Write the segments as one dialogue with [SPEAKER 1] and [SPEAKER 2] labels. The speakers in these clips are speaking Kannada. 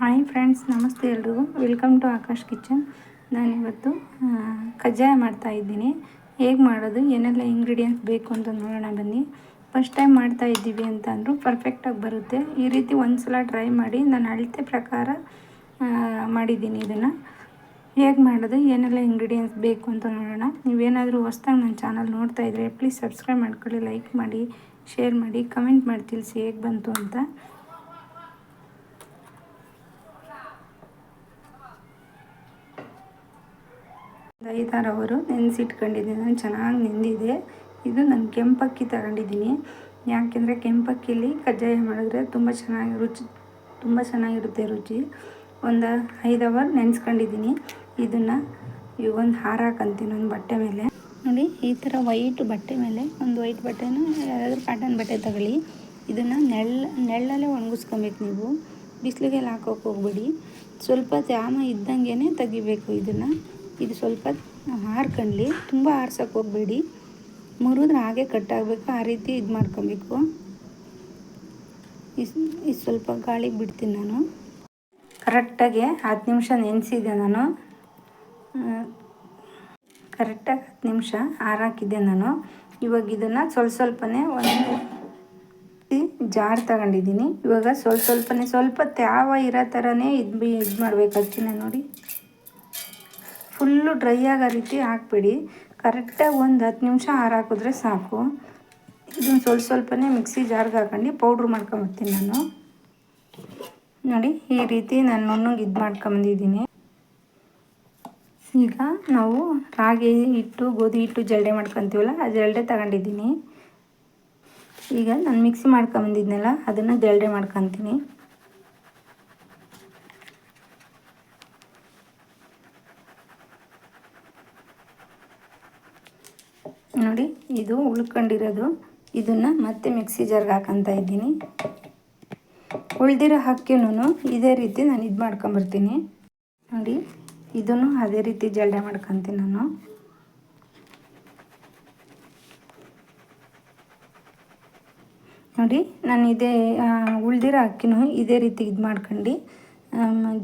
[SPEAKER 1] ಹಾಯ್ ಫ್ರೆಂಡ್ಸ್, ನಮಸ್ತೆ ಎಲ್ರಿಗೂ. Welcome to Akash kitchen. ನಾನಿವತ್ತು ಕಜ್ಜಾಯ ಮಾಡ್ತಾಯಿದ್ದೀನಿ. ಹೇಗೆ ಮಾಡೋದು, ಏನೆಲ್ಲ ಇಂಗ್ರೀಡಿಯೆಂಟ್ಸ್ ಬೇಕು ಅಂತ ನೋಡೋಣ ಬನ್ನಿ. ಫಸ್ಟ್ ಟೈಮ್ ಮಾಡ್ತಾ ಇದ್ದೀವಿ ಅಂತ ಅಂದರೂ ಪರ್ಫೆಕ್ಟಾಗಿ ಬರುತ್ತೆ. ಈ ರೀತಿ ಒಂದು ಸಲ ಟ್ರೈ ಮಾಡಿ. ನಾನು ಅಳತೆ ಪ್ರಕಾರ ಮಾಡಿದ್ದೀನಿ. ಇದನ್ನು ಹೇಗೆ ಮಾಡೋದು, ಏನೆಲ್ಲ ಇಂಗ್ರೀಡಿಯೆಂಟ್ಸ್ ಬೇಕು ಅಂತ ನೋಡೋಣ. ನೀವೇನಾದರೂ ಹೊಸ್ದಾಗಿ ನನ್ನ ಚಾನಲ್ ನೋಡ್ತಾ ಇದ್ದರೆ ಪ್ಲೀಸ್ ಸಬ್ಸ್ಕ್ರೈಬ್ ಮಾಡ್ಕೊಳ್ಳಿ, ಲೈಕ್ ಮಾಡಿ, ಶೇರ್ ಮಾಡಿ, ಕಮೆಂಟ್ ಮಾಡಿ ತಿಳಿಸಿ ಹೇಗೆ ಬಂತು ಅಂತ. ಐದಾರು ನೆನೆಸಿಟ್ಕೊಂಡಿದ್ದೀನಿ. ನಾನು ಚೆನ್ನಾಗಿ ನೆಂದಿದೆ. ಇದು ನಾನು ಕೆಂಪಕ್ಕಿ ತಗೊಂಡಿದ್ದೀನಿ. ಯಾಕೆಂದರೆ ಕೆಂಪಕ್ಕಿಲಿ ಕಜ್ಜಾಯ ಮಾಡಿದ್ರೆ ತುಂಬ ಚೆನ್ನಾಗಿರುತ್ತೆ ರುಚಿ. ಒಂದು 5 ಅವರ್ ನೆನೆಸ್ಕೊಂಡಿದ್ದೀನಿ. ಇದನ್ನು ಒಂದು ಹಾರಾಕಂತೀನಿ ಒಂದು ಬಟ್ಟೆ ಮೇಲೆ. ನೋಡಿ, ಈ ಥರ ವೈಟ್ ಬಟ್ಟೆ ಮೇಲೆ ಒಂದು ವೈಟ್ ಬಟ್ಟೆನ ಯಾರಾದರೂ ಕಾಟನ್ ಬಟ್ಟೆ ತಗೊಳ್ಳಿ. ಇದನ್ನು ನೆಳ್ಳಲ್ಲೇ ಒಣಗಿಸ್ಕೊಬೇಕು. ನೀವು ಬಿಸಿಲಿಗೆಲ್ಲ ಹಾಕೋಕೆ ಹೋಗ್ಬೇಡಿ. ಸ್ವಲ್ಪ ತ್ಯಾಮ ಇದ್ದಂಗೆ ತೆಗಿಬೇಕು. ಇದು ಸ್ವಲ್ಪ ಹಾರ್ಕೊಳ್ಳಿ. ತುಂಬ ಆರ್ಸೋಕೆ ಹೋಗಬೇಡಿ. ಮುರಿದ್ರೆ ಹಾಗೆ ಕಟ್ಟಾಗಬೇಕು. ಆ ರೀತಿ ಇದು ಮಾಡ್ಕೊಬೇಕು. ಇದು ಸ್ವಲ್ಪ ಗಾಳಿಗೆ ಬಿಡ್ತೀನಿ. ನಾನು ಕರೆಕ್ಟಾಗಿ 10 ನಿಮಿಷ ನೆನೆಸಿದ್ದೆ. ನಾನು ಕರೆಕ್ಟಾಗಿ 10 ನಿಮಿಷ ಹಾರಾಕಿದ್ದೆ ನಾನು. ಇವಾಗ ಇದನ್ನು ಸ್ವಲ್ಪನೇ ಒಂದು ಜಾರ್ ತಗೊಂಡಿದ್ದೀನಿ. ಇವಾಗ ಸ್ವಲ್ಪ ತ್ಯಾವ ಇರೋ ಥರನೇ ಇದು ಮಾಡಬೇಕು. ಅಕ್ಕಿನ ನೋಡಿ, ಫುಲ್ಲು ಡ್ರೈ ಆಗೋ ರೀತಿ ಹಾಕ್ಬಿಡಿ. ಕರೆಕ್ಟಾಗಿ ಒಂದು 10 ನಿಮಿಷ ಹಾರಾಕಿದ್ರೆ ಸಾಕು. ಇದನ್ನು ಸ್ವಲ್ಪನೇ ಮಿಕ್ಸಿ ಜಾರ್ಗೆ ಹಾಕೊಂಡು ಪೌಡ್ರ್ ಮಾಡ್ಕೊಂಬರ್ತೀನಿ ನಾನು. ನೋಡಿ, ಈ ರೀತಿ ನಾನು ನುಣ್ಣಗೆ ಇದು ಮಾಡ್ಕೊಂಬಂದಿದ್ದೀನಿ. ಈಗ ನಾವು ರಾಗಿ ಹಿಟ್ಟು, ಗೋಧಿ ಹಿಟ್ಟು ಜಲ್ಡೆ ಮಾಡ್ಕೊತೀವಲ್ಲ, ಆ ಜಲ್ಡೆ ತಗೊಂಡಿದ್ದೀನಿ. ಈಗ ನಾನು ಮಿಕ್ಸಿ ಮಾಡ್ಕೊಂಬಂದಿದ್ನಲ್ಲ, ಅದನ್ನು ಜಲ್ಡೆ ಮಾಡ್ಕೊತೀನಿ. ನೋಡಿ, ಇದು ಉಳ್ಕೊಂಡಿರೋದು. ಇದನ್ನು ಮತ್ತೆ ಮಿಕ್ಸಿ ಜಾರ್ಗೆ ಹಾಕೊತಾ ಇದ್ದೀನಿ. ಉಳ್ದಿರೋ ಅಕ್ಕಿನೂ ಇದೇ ರೀತಿ ನಾನು ಇದು ಮಾಡ್ಕೊಂಬರ್ತೀನಿ. ನೋಡಿ, ಇದನ್ನು ಅದೇ ರೀತಿ ಜಲ್ಡೆ ಮಾಡ್ಕೊತೀನಿ ನಾನು. ನೋಡಿ, ನಾನು ಉಳ್ದಿರೋ ಅಕ್ಕಿನೂ ಇದೇ ರೀತಿ ಇದು ಮಾಡ್ಕೊಂಡು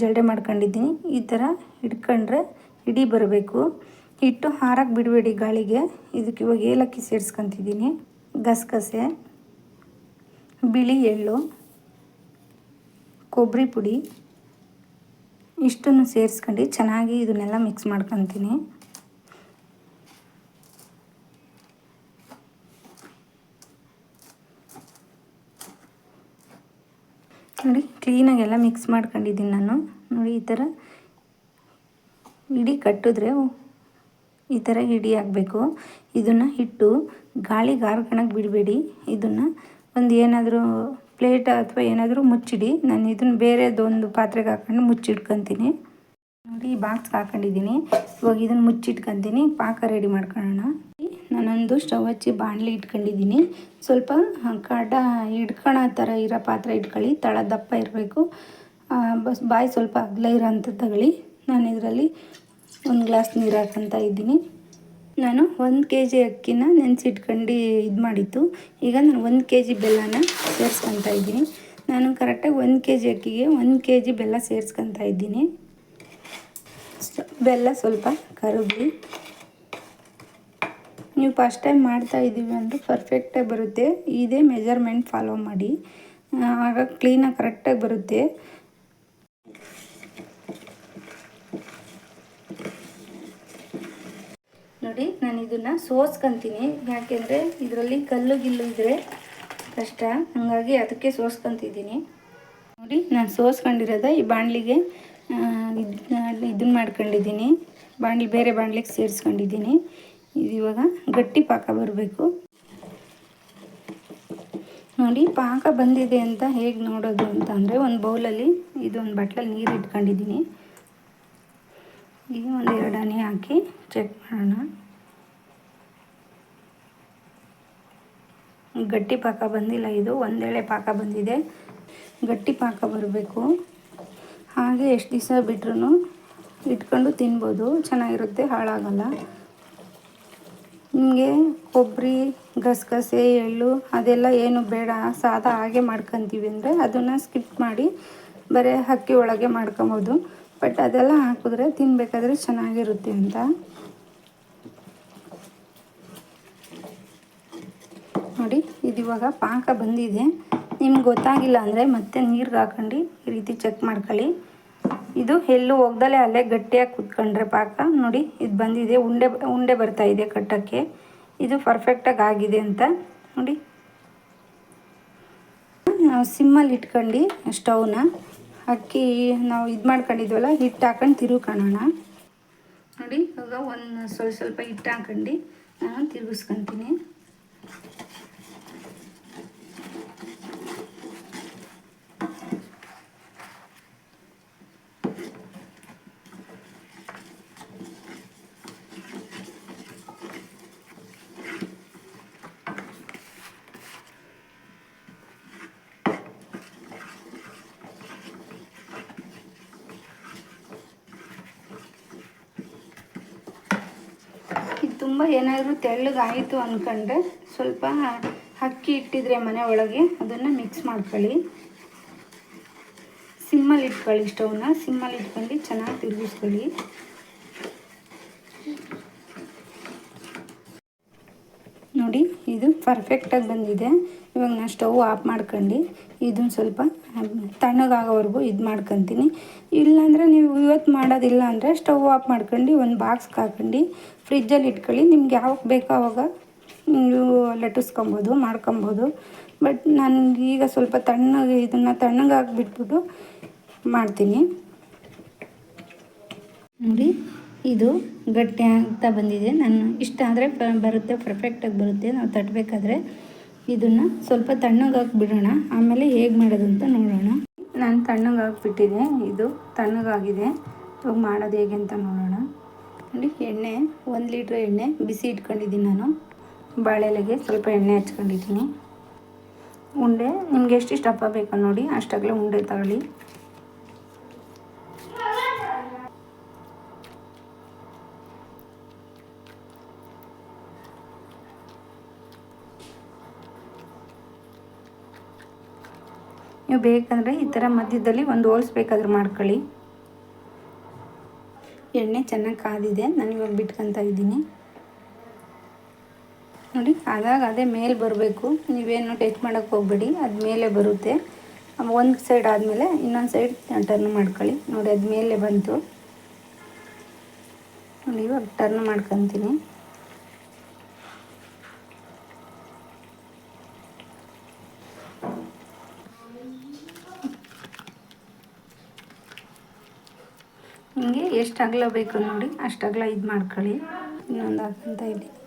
[SPEAKER 1] ಜಲ್ಡೆ ಮಾಡ್ಕೊಂಡಿದ್ದೀನಿ. ಈ ಥರ ಹಿಡ್ಕೊಂಡ್ರೆ ಹಿಡಿ ಬರಬೇಕು. ಹಿಟ್ಟು ಹಾರಕ್ಕೆ ಬಿಡಬೇಡಿ ಗಾಳಿಗೆ. ಇದಕ್ಕೆ ಇವಾಗ ಏಲಕ್ಕಿ ಸೇರಿಸ್ಕೊತಿದ್ದೀನಿ, ಗಸಗಸೆ, ಬಿಳಿ ಎಳ್ಳು, ಕೊಬ್ಬರಿ ಪುಡಿ ಇಷ್ಟನ್ನು ಸೇರಿಸ್ಕೊಂಡು ಚೆನ್ನಾಗಿ ಇದನ್ನೆಲ್ಲ ಮಿಕ್ಸ್ ಮಾಡ್ಕೊತೀನಿ. ನೋಡಿ, ಕ್ಲೀನಾಗೆಲ್ಲ ಮಿಕ್ಸ್ ಮಾಡ್ಕೊಂಡಿದ್ದೀನಿ ನಾನು. ನೋಡಿ, ಈ ಥರ ಹಿಡಿ ಕಟ್ಟಿದ್ರೆ ಈ ಥರ ಹಿಡಿ ಆಗಬೇಕು. ಇದನ್ನು ಹಿಟ್ಟು ಗಾಳಿಗೆ ಹಾರ್ಕೊಳಕ್ಕೆ ಬಿಡಬೇಡಿ. ಇದನ್ನು ಒಂದು ಏನಾದರೂ ಪ್ಲೇಟ್ ಅಥವಾ ಏನಾದರೂ ಮುಚ್ಚಿಡಿ. ನಾನು ಇದನ್ನು ಬೇರೆದೊಂದು ಪಾತ್ರೆಗೆ ಹಾಕೊಂಡು ಮುಚ್ಚಿಟ್ಕೊತೀನಿ. ನೋಡಿ, ಈ ಬಾಕ್ಸ್ಗೆ ಹಾಕೊಂಡಿದ್ದೀನಿ. ಇವಾಗ ಇದನ್ನು ಮುಚ್ಚಿಟ್ಕೊತೀನಿ. ಪಾಕ ರೆಡಿ ಮಾಡ್ಕೊಳ್ಳೋಣ. ನಾನೊಂದು ಸ್ಟವ್ ಹಚ್ಚಿ ಬಾಣಲಿ ಇಟ್ಕೊಂಡಿದ್ದೀನಿ. ಸ್ವಲ್ಪ ಹಿಡ್ಕೊಳ್ಳೋ ಥರ ಇರೋ ಪಾತ್ರೆ ಇಟ್ಕೊಳ್ಳಿ. ತಳ ದಪ್ಪ ಇರಬೇಕು. ಬಾಯಿ ಸ್ವಲ್ಪ ಅಗಲ ಇರೋ ಅಂಥ ತಗೊಳ್ಳಿ. ನಾನು ಇದರಲ್ಲಿ 1 ಗ್ಲಾಸ್ ನೀರು ಹಾಕ್ಕೊತಾ ಇದ್ದೀನಿ. ನಾನು 1 kg ಅಕ್ಕಿನ ನೆನೆಸಿಟ್ಕೊಂಡು ಇದು ಮಾಡಿತ್ತು. ಈಗ ನಾನು 1 kg ಬೆಲ್ಲನ ಸೇರಿಸ್ಕೊತಾ ಇದ್ದೀನಿ. ನಾನು ಕರೆಕ್ಟಾಗಿ 1 kg ಅಕ್ಕಿಗೆ 1 kg ಬೆಲ್ಲ ಸೇರಿಸ್ಕೊತಾ ಇದ್ದೀನಿ. ಬೆಲ್ಲ ಸ್ವಲ್ಪ ಕರಗಲಿ. ನೀವು ಫಸ್ಟ್ ಟೈಮ್ ಮಾಡ್ತಾ ಇದ್ದೀವಿ ಅಂದರೆ ಪರ್ಫೆಕ್ಟಾಗಿ ಬರುತ್ತೆ. ಇದೇ ಮೆಜರ್ಮೆಂಟ್ ಫಾಲೋ ಮಾಡಿ, ಆಗ ಕ್ಲೀನಾಗಿ ಕರೆಕ್ಟಾಗಿ ಬರುತ್ತೆ. ನೋಡಿ, ನಾನು ಇದನ್ನು ಸೋಸ್ಕೊತೀನಿ. ಯಾಕೆಂದರೆ ಇದರಲ್ಲಿ ಕಲ್ಲು ಇದ್ದರೆ ಕಷ್ಟ, ಹಾಗಾಗಿ ಅದಕ್ಕೆ ಸೋಸ್ಕೊತಿದ್ದೀನಿ. ನೋಡಿ, ನಾನು ಸೋಸ್ಕೊಂಡಿರೋದ ಈ ಬಾಣಲಿಗೆ ಇದನ್ನು ಮಾಡ್ಕೊಂಡಿದ್ದೀನಿ. ಬೇರೆ ಬಾಣಲಿಗೆ ಸೇರಿಸ್ಕೊಂಡಿದ್ದೀನಿ. ಇದು ಇವಾಗ ಗಟ್ಟಿ ಪಾಕ ಬರಬೇಕು. ನೋಡಿ, ಪಾಕ ಬಂದಿದೆ ಅಂತ ಹೇಗೆ ನೋಡೋದು ಅಂತ ಅಂದರೆ, ಒಂದು ಬೌಲಲ್ಲಿ ಒಂದು ಬಟ್ಲಲ್ಲಿ ನೀರು ಇಟ್ಕೊಂಡಿದ್ದೀನಿ. ಈಗ 1-2 ಹನಿ ಹಾಕಿ ಚೆಕ್ ಮಾಡೋಣ. ಗಟ್ಟಿ ಪಾಕ ಬಂದಿಲ್ಲ. ಇದು ಒಂದೇಳೆ ಪಾಕ ಬಂದಿದೆ. ಗಟ್ಟಿ ಪಾಕ ಬರಬೇಕು. ಹಾಗೆ ಎಷ್ಟು ದಿವಸ ಬಿಟ್ರೂ ಇಟ್ಕೊಂಡು ತಿನ್ಬೋದು, ಚೆನ್ನಾಗಿರುತ್ತೆ, ಹಾಳಾಗಲ್ಲ. ನಿಮಗೆ ಕೊಬ್ಬರಿ, ಗಸಗಸೆ, ಎಳ್ಳು ಅದೆಲ್ಲ ಏನು ಬೇಡ, ಸಾದಾ ಹಾಗೆ ಮಾಡ್ಕೊತೀವಿ ಅಂದರೆ ಅದನ್ನು ಸ್ಕಿಪ್ ಮಾಡಿ ಬರೀ ಅಕ್ಕಿ ಒಳಗೆ ಮಾಡ್ಕೊಬೋದು. ಬಟ್ ಅದೆಲ್ಲ ಹಾಕಿದ್ರೆ ತಿನ್ನಬೇಕಾದ್ರೆ ಚೆನ್ನಾಗಿರುತ್ತೆ ಅಂತ. ನೋಡಿ ಇದು ಇವಾಗ ಪಾಕ ಬಂದಿದೆ. ನಿಮ್ಗೆ ಗೊತ್ತಾಗಿಲ್ಲ ಅಂದರೆ ಮತ್ತೆ ನೀರಿಗೆ ಹಾಕೊಂಡು ಈ ರೀತಿ ಚೆಕ್ ಮಾಡ್ಕೊಳ್ಳಿ. ಇದು ಎಲ್ಲೂ ಹೋಗ್ದಲೇ ಅಲ್ಲೇ ಗಟ್ಟಿಯಾಗಿ ಕುತ್ಕೊಂಡ್ರೆ ಪಾಕ ನೋಡಿ ಇದು ಬಂದಿದೆ, ಉಂಡೆ ಉಂಡೆ ಬರ್ತಾಯಿದೆ ಕಟ್ಟೋಕ್ಕೆ. ಇದು ಪರ್ಫೆಕ್ಟಾಗಿ ಆಗಿದೆ ಅಂತ ನೋಡಿ. ನಾವು ಸಿಮ್ಮಲ್ಲಿ ಇಟ್ಕೊಂಡು ಸ್ಟವ್ನ ಅಕ್ಕಿ ನಾವು ಇದು ಮಾಡ್ಕೊಂಡಿದ್ವಲ್ಲ ಹಿಟ್ಟು ಹಾಕೊಂಡು ತಿರುಗ್ಕೊಳ್ಳೋಣ. ನೋಡಿ ಇವಾಗ ಒಂದು ಸ್ವಲ್ಪ ಹಿಟ್ಟು ಹಾಕೊಂಡು ನಾನು ತಿರುಗಿಸ್ಕೊತೀನಿ. ಇದು ತುಂಬ ಏನಾದರೂ ತೆಳ್ಳಗಾಯಿತು ಅಂದ್ಕೊಂಡ್ರೆ ಸ್ವಲ್ಪ ಅಕ್ಕಿ ಇಟ್ಟಿದ್ರೆ ಮನೆ ಒಳಗೆ ಅದನ್ನು ಮಿಕ್ಸ್ ಮಾಡ್ಕೊಳ್ಳಿ. ಸಿಮ್ಮಲ್ಲಿ ಇಟ್ಕೊಳ್ಳಿ, ಸ್ಟವ್ನ ಸಿಮ್ಮಲ್ಲಿ ಇಟ್ಕೊಂಡು ಚೆನ್ನಾಗಿ ತಿರುಗಿಸ್ಕೊಳ್ಳಿ. ನೋಡಿ ಇದು ಪರ್ಫೆಕ್ಟಾಗಿ ಬಂದಿದೆ. ಇವಾಗ ನಾನು ಸ್ಟವ್ ಆಫ್ ಮಾಡ್ಕೊಂಡು ಇದನ್ನು ಸ್ವಲ್ಪ ತಣ್ಣಗಾಗೋವರೆಗೂ ಇದು ಮಾಡ್ಕೊತೀನಿ. ಇಲ್ಲಾಂದರೆ ನೀವು ಇವತ್ತು ಮಾಡೋದಿಲ್ಲ ಅಂದರೆ ಸ್ಟವ್ ಆಫ್ ಮಾಡ್ಕೊಂಡು ಒಂದು ಬಾಕ್ಸ್ಗೆ ಹಾಕೊಂಡು ಫ್ರಿಜ್ಜಲ್ಲಿ ಇಟ್ಕೊಳ್ಳಿ. ನಿಮ್ಗೆ ಯಾವಾಗ ಬೇಕೋ ಆವಾಗ ನೀವು ಲಟ್ಟಿಸ್ಕೊಬೋದು, ಮಾಡ್ಕೊಬೋದು. ಬಟ್ ನನಗೆ ಈಗ ಸ್ವಲ್ಪ ಇದನ್ನು ತಣ್ಣಗಾಗಿ ಬಿಟ್ಬಿಟ್ಟು ಮಾಡ್ತೀನಿ. ನೋಡಿ ಇದು ಗಟ್ಟಿ ಆಗ್ತಾ ಬಂದಿದೆ. ನಾನು ಇಷ್ಟ ಆದರೆ ಬರುತ್ತೆ, ಪರ್ಫೆಕ್ಟಾಗಿ ಬರುತ್ತೆ. ನಾವು ತಟ್ಟಬೇಕಾದ್ರೆ ಇದನ್ನು ಸ್ವಲ್ಪ ತಣ್ಣಗಾಗಿ ಬಿಡೋಣ, ಆಮೇಲೆ ಹೇಗೆ ಮಾಡೋದು ಅಂತ ನೋಡೋಣ. ನಾನು ತಣ್ಣಗಾಗಿಬಿಟ್ಟಿದೆ, ಇದು ತಣ್ಣಗಾಗಿದೆ. ಇವಾಗ ಮಾಡೋದು ಹೇಗೆ ಅಂತ ನೋಡೋಣ. ನೋಡಿ ಎಣ್ಣೆ 1 ಲೀಟ್ರ್ ಎಣ್ಣೆ ಬಿಸಿ ಇಟ್ಕೊಂಡಿದ್ದೀನಿ. ನಾನು ಬಾಳೆಲೆಗೆ ಸ್ವಲ್ಪ ಎಣ್ಣೆ ಹಚ್ಕೊಂಡಿದ್ದೀನಿ. ಉಂಡೆ ನಿಮ್ಗೆ ಎಷ್ಟು ದಪ್ಪ ಬೇಕೋ ನೋಡಿ ಅಷ್ಟಾಗಲೇ ಉಂಡೆ ತಗೊಳ್ಳಿ. ನೀವು ಬೇಕಂದರೆ ಈ ಥರ ಮಧ್ಯದಲ್ಲಿ ಒಂದು ಹೋಲ್ಸ್ ಬೇಕಾದ್ರೆ ಮಾಡ್ಕೊಳ್ಳಿ. ಎಣ್ಣೆ ಚೆನ್ನಾಗಿ ಕಾದಿದೆ, ನಾನು ಇವಾಗ ಬಿಟ್ಕೊತಾ ಇದ್ದೀನಿ. ನೋಡಿ ಆದಾಗ ಅದೇ ಮೇಲೆ ಬರಬೇಕು, ನೀವೇನು ಟಚ್ ಮಾಡೋಕ್ಕೆ ಹೋಗಬೇಡಿ, ಅದು ಮೇಲೆ ಬರುತ್ತೆ. ಒಂದು ಸೈಡ್ ಆದಮೇಲೆ ಇನ್ನೊಂದು ಸೈಡ್ ಟರ್ನ್ ಮಾಡ್ಕೊಳ್ಳಿ. ನೋಡಿ ಅದು ಮೇಲೆ ಬಂತು. ನೋಡಿ ಇವಾಗ ಟರ್ನ್ ಮಾಡ್ಕೊತೀನಿ. ಹಿಂಗೆ ಎಷ್ಟು ಅಗಲ ಬೇಕು ನೋಡಿ ಅಷ್ಟು ಅಗಲ ಇದು ಮಾಡ್ಕೊಳ್ಳಿ. ಇನ್ನೊಂದು ಹಾಕ್ಕೊಂತ ಇದ್ದೀನಿ.